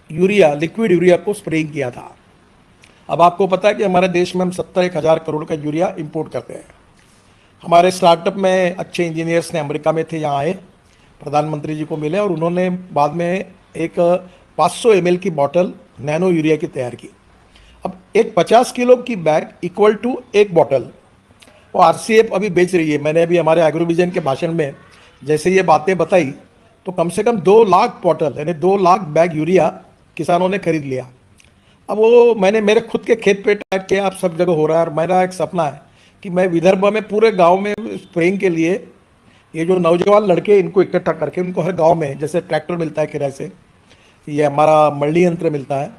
Urea, liquid urea को spraying किया था। अब आपको पता है कि हमारे देश में हम 71,000 करोड़ का यूरिया इंपोर्ट करते हैं। हमारे स्टार्टअप में अच्छे इंजीनियर्स ने, अमेरिका में थे, यहाँ आए, प्रधानमंत्री जी को मिले और उन्होंने बाद में एक 500 ml की बॉटल नैनो यूरिया की तैयार की। अब एक 50 किलो की बैग इक्वल टू एक बॉटल वो आरसीएफ अभी बेच रही है। मैंने अभी हमारे एग्रोविजन के भाषण में जैसे ये बातें बताई तो कम से कम 2 लाख बॉटल यानी 2 लाख बैग यूरिया किसानों ने खरीद लिया। अब वो मैंने मेरे खुद के खेत पे टाइप किया, अब सब जगह हो रहा है। और मेरा एक सपना है कि मैं विदर्भ में पूरे गांव में स्प्रेइंग के लिए ये जो नौजवान लड़के इनको इकट्ठा करके उनको हर गांव में जैसे ट्रैक्टर मिलता है किराए से, ये हमारा मल्टी यंत्र मिलता है,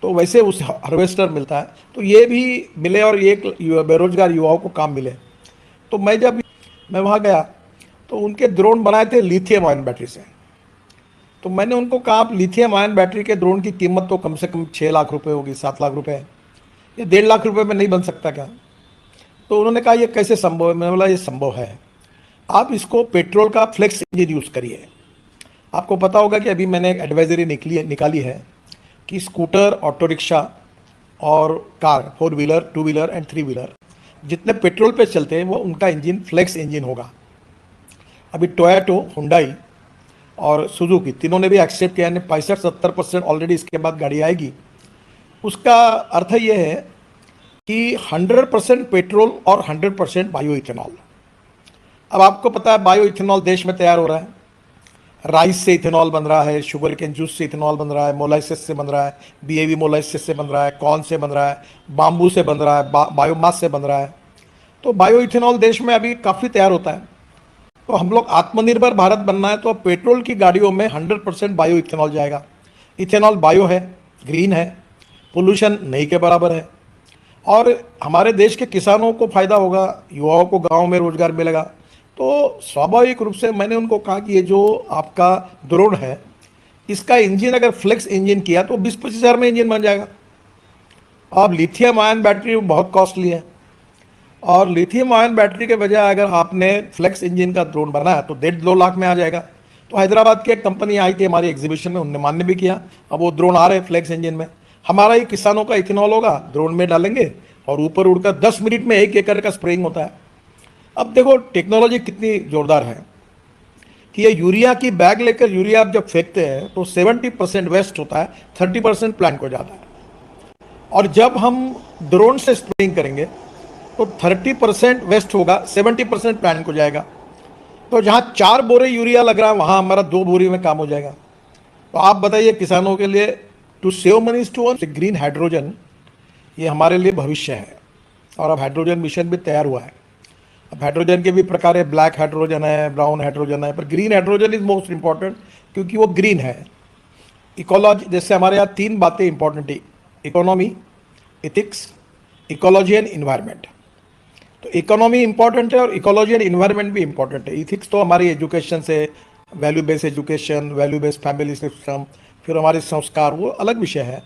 तो वैसे उस हार्वेस्टर मिलता है, तो ये भी मिले और ये बेरोजगार युवाओं को काम मिले। तो मैं वहाँ गया तो उनके ड्रोन बनाए थे लिथियम आयन बैटरी से। तो मैंने उनको कहा आप लिथियम आयन बैटरी के ड्रोन की कीमत तो कम से कम 6 लाख रुपए होगी, 7 लाख रुपए, ये 1.5 लाख रुपए में नहीं बन सकता क्या? तो उन्होंने कहा ये कैसे संभव है? मैंने बोला ये संभव है, आप इसको पेट्रोल का फ्लेक्स इंजन यूज़ करिए। आपको पता होगा कि अभी मैंने एक एडवाइजरी निकाली है कि स्कूटर, ऑटो रिक्शा और car, 4 wheeler, 2 wheeler and 3 wheeler जितने पेट्रोल पे चलते हैं वो उनका इंजन फ्लेक्स इंजन होगा। अभी टोयोटो, हुंडई और सुजुकी तीनों ने भी एक्सेप्ट किया, 65-70% ऑलरेडी इसके बाद गाड़ी आएगी। उसका अर्थ ये है कि 100% पेट्रोल और 100% बायो इथेनॉल। अब आपको पता है बायो इथेनॉल देश में तैयार हो रहा है, राइस से इथेनॉल बन रहा है, शुगर केन जूस से इथेनॉल बन रहा है, मोलाइसिस से बन रहा है, बीएवी मोलाइसिस से बन रहा है, कॉर्न से बन रहा है, बाम्बू से बन रहा है, बायोमास से बन रहा है। तो बायो इथेनॉल देश में अभी काफ़ी तैयार होता है। तो हम लोग आत्मनिर्भर भारत बनना है तो पेट्रोल की गाड़ियों में 100% बायो इथेनॉल जाएगा। इथेनॉल बायो है, ग्रीन है, पोल्यूशन नहीं के बराबर है और हमारे देश के किसानों को फायदा होगा, युवाओं को गांव में रोजगार मिलेगा। तो स्वाभाविक रूप से मैंने उनको कहा कि ये जो आपका ड्रोन है इसका इंजन अगर फ्लेक्स इंजन किया तो 20-25 हज़ार में इंजन बन जाएगा। अब लिथियम आयन बैटरी बहुत कॉस्टली है और लिथियम आयन बैटरी के बजाय अगर आपने फ्लेक्स इंजन का ड्रोन बनाया तो 1.5-2 लाख में आ जाएगा। तो हैदराबाद की एक कंपनी आई थी हमारी एग्जीबिशन में, उनने मान्य भी किया। अब वो ड्रोन आ रहे हैं फ्लेक्स इंजन में, हमारा ही किसानों का इथेनॉल होगा, ड्रोन में डालेंगे और ऊपर उड़कर 10 मिनट में 1 एकड़ का स्प्रेइंग होता है। अब देखो टेक्नोलॉजी कितनी जोरदार है कि ये यूरिया की बैग लेकर यूरिया आप जब फेंकते हैं तो 70% वेस्ट होता है, 30% प्लांट को जाता है। और जब हम ड्रोन से स्प्रेइंग करेंगे तो 30% वेस्ट होगा, 70% प्लांट को जाएगा। तो जहाँ 4 बोरे यूरिया लग रहा है वहाँ हमारा 2 बोरी में काम हो जाएगा। तो आप बताइए किसानों के लिए to save money to earn green hydrogen, ये हमारे लिए भविष्य है। और अब हाइड्रोजन मिशन भी तैयार हुआ है। अब हाइड्रोजन के भी प्रकार है, ब्लैक हाइड्रोजन है, ब्राउन हाइड्रोजन है, पर green hydrogen is most important क्योंकि वो ग्रीन है। इकोलॉजी, जैसे हमारे यहाँ 3 बातें इंपॉर्टेंट है, economy, ethics, ecology and environment. तो इकोनॉमी इंपॉर्टेंट है और इकोलॉजी एंड इन्वायरमेंट भी इंपॉर्टेंट है। इथिक्स तो हमारी एजुकेशन से, value based education, value based family system, फिर हमारे संस्कार, वो अलग विषय है।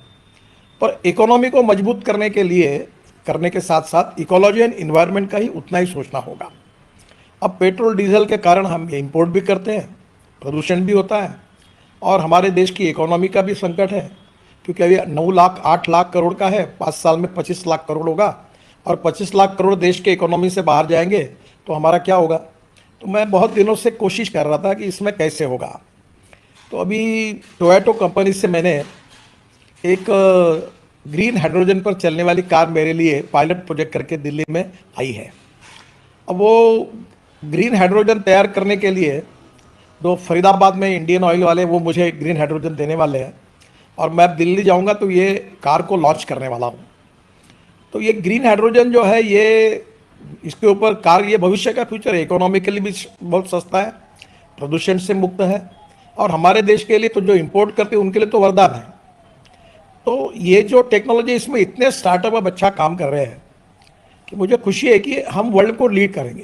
पर इकोनॉमी को मजबूत करने के लिए, करने के साथ साथ इकोलॉजी एंड इन्वायरमेंट का ही उतना ही सोचना होगा। अब पेट्रोल डीजल के कारण हम इंपोर्ट भी करते हैं, प्रदूषण भी होता है और हमारे देश की इकोनॉमी का भी संकट है क्योंकि अभी 9 लाख 8 लाख करोड़ का है, 5 साल में 25 लाख करोड़ होगा और 25 लाख करोड़ देश के इकोनॉमी से बाहर जाएंगे तो हमारा क्या होगा। तो मैं बहुत दिनों से कोशिश कर रहा था कि इसमें कैसे होगा। तो अभी टोयोटो कंपनी से मैंने एक ग्रीन हाइड्रोजन पर चलने वाली कार मेरे लिए पायलट प्रोजेक्ट करके दिल्ली में आई है। अब वो ग्रीन हाइड्रोजन तैयार करने के लिए जो फरीदाबाद में इंडियन ऑयल वाले वो मुझे ग्रीन हाइड्रोजन देने वाले हैं और मैं अब दिल्ली जाऊंगा तो ये कार को लॉन्च करने वाला हूँ। तो ये ग्रीन हाइड्रोजन जो है ये, इसके ऊपर कार, ये भविष्य का फ्यूचर है। इकोनॉमिकली भी बहुत सस्ता है, प्रदूषण से मुक्त है और हमारे देश के लिए तो जो इंपोर्ट करते हैं उनके लिए तो वरदान है। तो ये जो टेक्नोलॉजी, इसमें इतने स्टार्टअप अब अच्छा काम कर रहे हैं कि मुझे खुशी है कि हम वर्ल्ड को लीड करेंगे।